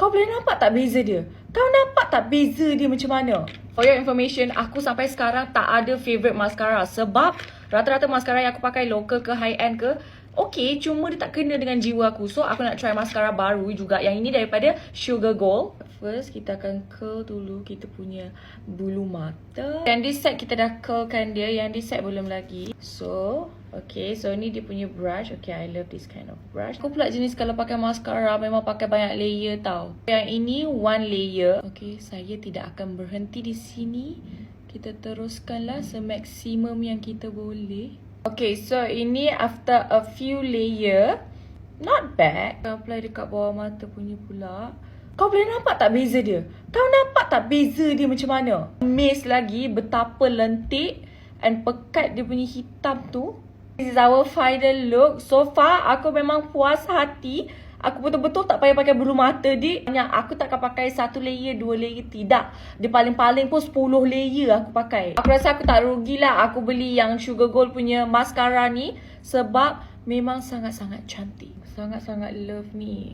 Kau boleh nampak tak beza dia? Kau nampak tak beza dia macam mana? For your information, aku sampai sekarang tak ada favourite mascara. Sebab rata-rata mascara yang aku pakai local ke high end ke, okay, cuma dia tak kena dengan jiwa aku. So aku nak try mascara baru juga. Yang ini daripada Sugar Gold. First, kita akan curl dulu kita punya bulu mata. Yang this set kita dah curlkan dia. Yang this set belum lagi. So, okay. So, ni dia punya brush. Okay, I love this kind of brush. Aku pula jenis kalau pakai mascara memang pakai banyak layer tau. Yang ini one layer. Okay, saya tidak akan berhenti di sini. Kita teruskanlah semaksimum yang kita boleh. Okay, so ini after a few layer. Not bad. Kita apply dekat bawah mata punya pula. Kau boleh nampak tak beza dia? Kau nampak tak beza dia macam mana? Amaze lagi betapa lentik and pekat dia punya hitam tu. This is our final look. So far, aku memang puas hati. Aku betul-betul tak payah pakai bulu mata dia. Aku tak akan pakai 1 layer, 2 layer. Tidak. Dia paling-paling pun 10 layer aku pakai. Aku rasa aku tak rugilah aku beli yang Sugar Gold punya mascara ni. Sebab memang sangat-sangat cantik. Sangat-sangat love ni.